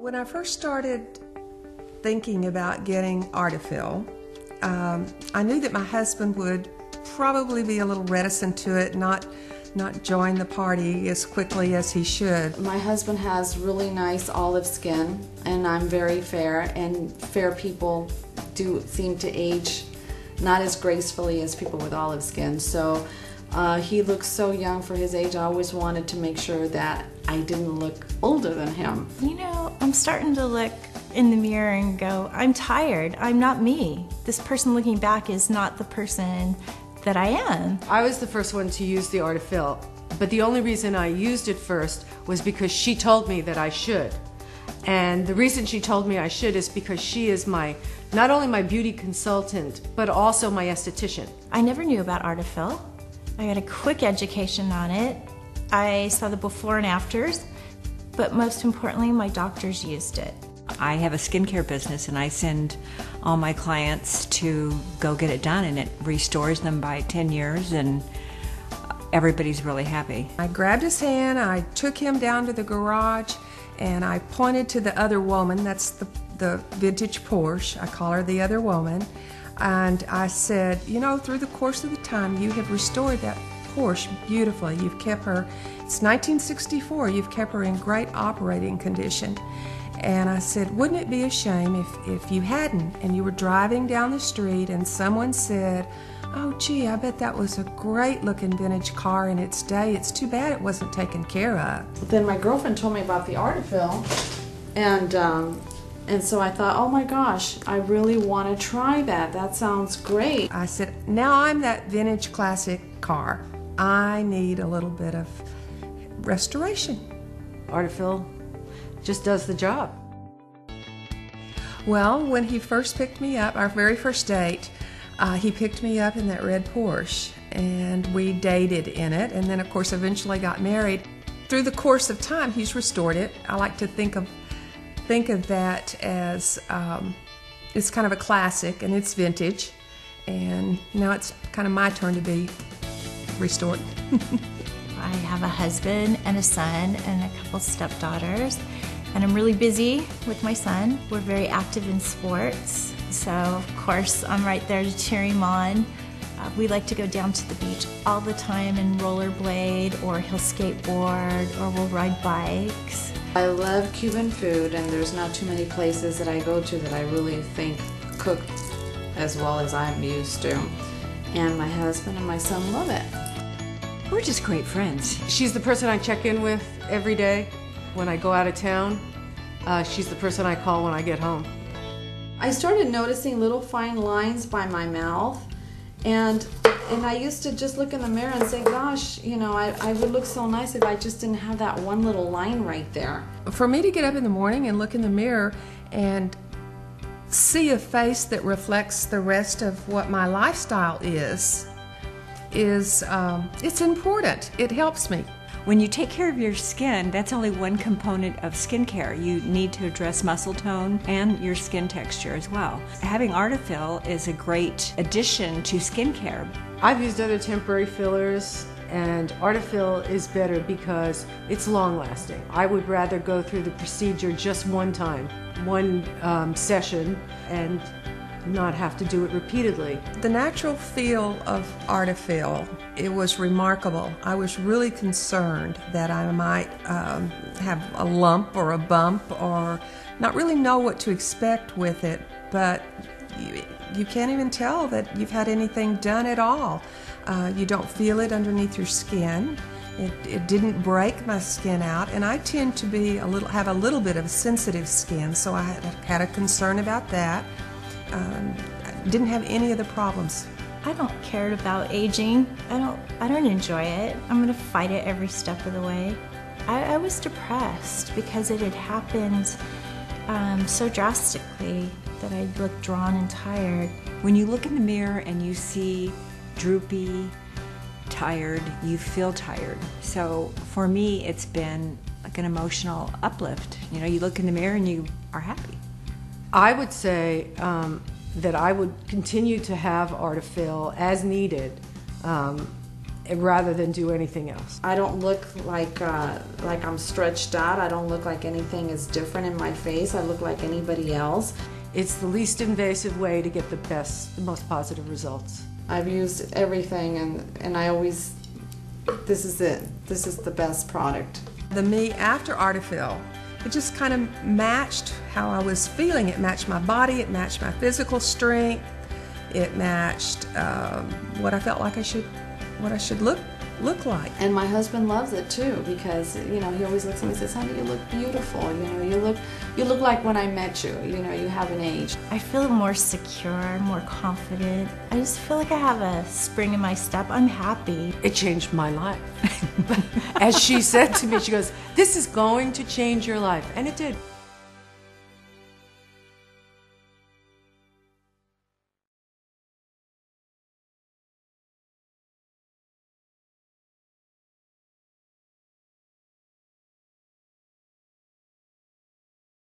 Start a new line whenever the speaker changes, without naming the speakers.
When I first started thinking about getting Artefill, I knew that my husband would probably be a little reticent to it, not join the party as quickly as he should.
My husband has really nice olive skin, and I'm very fair, and fair people do seem to age not as gracefully as people with olive skin. So he looks so young for his age. I always wanted to make sure that I didn't look older than him.
You know, I'm starting to look in the mirror and go, I'm tired. I'm not me. This person looking back is not the person that I am.
I was the first one to use the Artefill, but the only reason I used it first was because she told me that I should. And the reason she told me I should is because she is not only my beauty consultant, but also my esthetician.
I never knew about Artefill. I got a quick education on it. I saw the before and afters, but most importantly, my doctors used it.
I have a skincare business and I send all my clients to go get it done, and it restores them by 10 years and everybody's really happy.
I grabbed his hand, I took him down to the garage, and I pointed to the other woman. That's the vintage Porsche. I call her the other woman. And I said, you know, through the course of the time, you have restored that Porsche beautifully. You've kept her, it's 1964, you've kept her in great operating condition. And I said, wouldn't it be a shame if you hadn't, and you were driving down the street and someone said, oh gee, I bet that was a great looking vintage car in its day. It's too bad it wasn't taken care of.
Then my girlfriend told me about the Artefill, and so I thought, oh my gosh, I really want to try that. That sounds great.
I said, now I'm that vintage classic car. I need a little bit of restoration.
Artefill just does the job.
Well, when he first picked me up, our very first date, he picked me up in that red Porsche, and we dated in it, and then of course eventually got married. Through the course of time, he's restored it. I like to think of that as it's kind of a classic, and it's vintage, and now it's kind of my turn to be restored.
I have a husband and a son and a couple stepdaughters, and I'm really busy with my son. We're very active in sports, so of course I'm right there to cheer him on. We like to go down to the beach all the time and rollerblade, or he'll skateboard, or we'll ride bikes.
I love Cuban food, and there's not too many places that I go to that I really think cook as well as I'm used to. And my husband and my son love it.
We're just great friends.
She's the person I check in with every day when I go out of town. She's the person I call when I get home.
I started noticing little fine lines by my mouth, and I used to just look in the mirror and say, gosh, you know, I would look so nice if I just didn't have that one little line right there.
For me to get up in the morning and look in the mirror and see a face that reflects the rest of what my lifestyle is it's important. It helps me.
When you take care of your skin, that's only one component of skincare. You need to address muscle tone and your skin texture as well. Having Artefill is a great addition to skincare.
I've used other temporary fillers, and Artefill is better because it's long-lasting. I would rather go through the procedure just one time, one session, and not have to do it repeatedly.
The natural feel of Artefill, it was remarkable. I was really concerned that I might have a lump or a bump or not really know what to expect with it, but you can't even tell that you've had anything done at all. You don't feel it underneath your skin. It didn't break my skin out, and I tend to have a little bit of sensitive skin, so I had a concern about that. Didn't have any of the problems.
I don't care about aging. I don't enjoy it. I'm gonna fight it every step of the way. I was depressed because it had happened so drastically that I looked drawn and tired.
When you look in the mirror and you see droopy, tired, you feel tired. So for me, it's been like an emotional uplift. You know, you look in the mirror and you are happy.
I would say that I would continue to have Artefill as needed rather than do anything else.
I don't look like I'm stretched out. I don't look like anything is different in my face. I look like anybody else.
It's the least invasive way to get the most positive results.
I've used everything, and I always, this is it. This is the best product.
The me after Artefill, it just kind of matched how I was feeling. It matched my body, it matched my physical strength, it matched what I felt like what I should look like.
And my husband loves it too, because he always looks at me and says, "Honey, you look beautiful. You look like when I met you. You haven't aged."
I feel more secure, more confident. I just feel like I have a spring in my step. I'm happy.
It changed my life. As she said to me, she goes, "This is going to change your life," and it did.